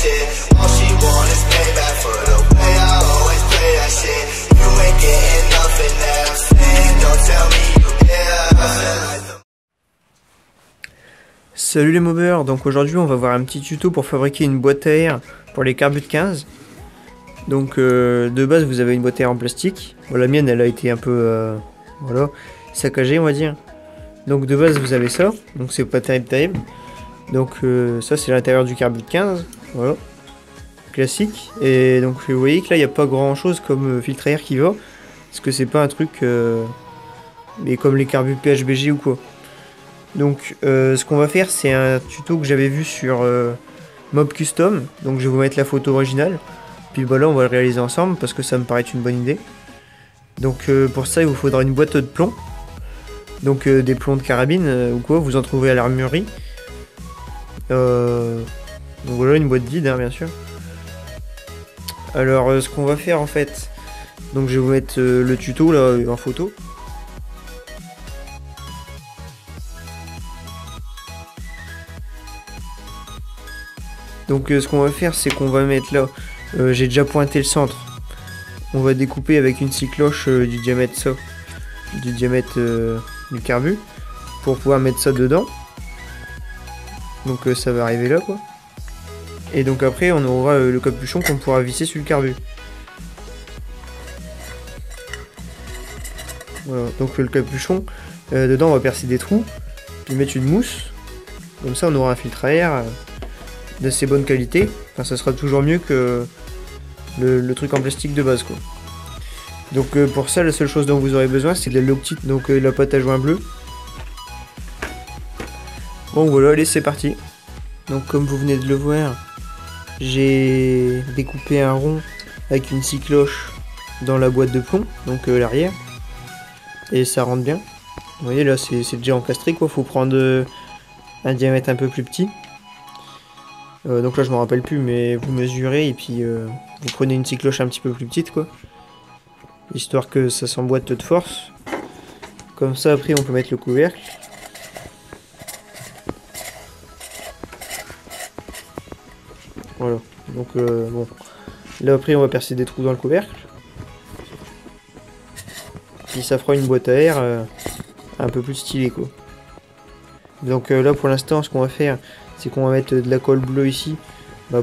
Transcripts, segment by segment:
shit. All she want is payback for the way I always play that shit. You ain't getting nothing that I'm saying. Don't tell me you care. Salut les mobers, donc aujourd'hui on va voir un petit tuto pour fabriquer une boîte à air pour les Carbut 15. Donc de base vous avez une boîte à air en plastique. Bon, la mienne elle a été un peu voilà, saccagée on va dire. Donc de base vous avez ça, donc c'est pas terrible. Donc ça c'est l'intérieur du Carbut 15, voilà, classique. Et donc vous voyez que là il n'y a pas grand chose comme filtre à air qui va, parce que c'est pas un truc mais comme les Carbut PHBG ou quoi. Donc ce qu'on va faire c'est un tuto que j'avais vu sur Mob Custom, donc je vais vous mettre la photo originale, puis voilà on va le réaliser ensemble parce que ça me paraît une bonne idée. Donc pour ça il vous faudra une boîte de plomb, donc des plombs de carabine ou quoi, vous en trouvez à l'armurerie. Donc voilà une boîte vide hein, bien sûr. Alors ce qu'on va faire en fait, donc je vais vous mettre le tuto là en photo. Donc ce qu'on va faire c'est qu'on va mettre là, j'ai déjà pointé le centre, on va découper avec une scie cloche du diamètre ça, du diamètre du Carbut, pour pouvoir mettre ça dedans. Donc ça va arriver là quoi. Et donc après on aura le capuchon qu'on pourra visser sur le Carbut. Voilà, donc le capuchon, dedans on va percer des trous, puis mettre une mousse, comme ça on aura un filtre à air d'assez bonne qualité, enfin ça sera toujours mieux que le truc en plastique de base quoi. Donc pour ça la seule chose dont vous aurez besoin c'est de la Loctite, donc la pâte à joint bleue. Bon voilà, allez c'est parti. Donc comme vous venez de le voir, j'ai découpé un rond avec une scie cloche dans la boîte de plomb, donc l'arrière, et ça rentre bien. Vous voyez là c'est déjà encastré quoi, faut prendre un diamètre un peu plus petit. Donc là je me rappelle plus, mais vous mesurez et puis vous prenez une scie cloche un petit peu plus petite quoi, histoire que ça s'emboîte de force. Comme ça après on peut mettre le couvercle. Voilà, donc bon, là après on va percer des trous dans le couvercle, puis ça fera une boîte à air un peu plus stylée quoi. Donc là pour l'instant ce qu'on va faire c'est qu'on va mettre de la colle bleue ici,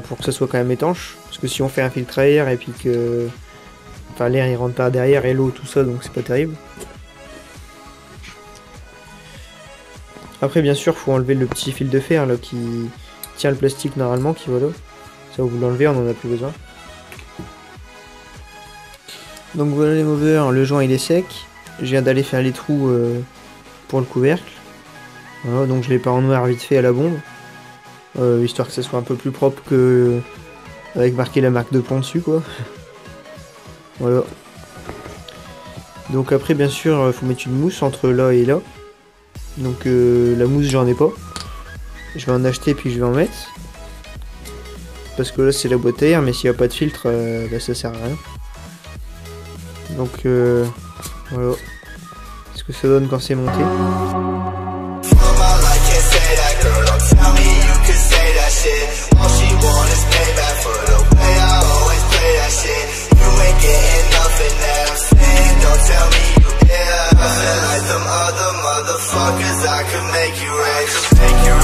pour que ça soit quand même étanche, parce que si on fait un filtre à air et puis que enfin l'air il rentre par derrière et l'eau tout ça, donc c'est pas terrible. Après bien sûr faut enlever le petit fil de fer là qui tient le plastique normalement, qui voilà, ça vous l'enlevez, on en a plus besoin. Donc voilà les movers, le joint il est sec, je viens d'aller faire les trous pour le couvercle. Voilà, donc je l'ai peint en noir vite fait à la bombe, histoire que ça soit un peu plus propre que avec marqué la marque de plomb dessus quoi. Voilà. Donc après bien sûr faut mettre une mousse entre là et là. Donc la mousse j'en ai pas, je vais en acheter puis je vais en mettre, parce que là c'est la boîte à air, mais s'il n'y a pas de filtre ça sert à rien. Donc voilà ce que ça donne quand c'est monté. I could make you rich.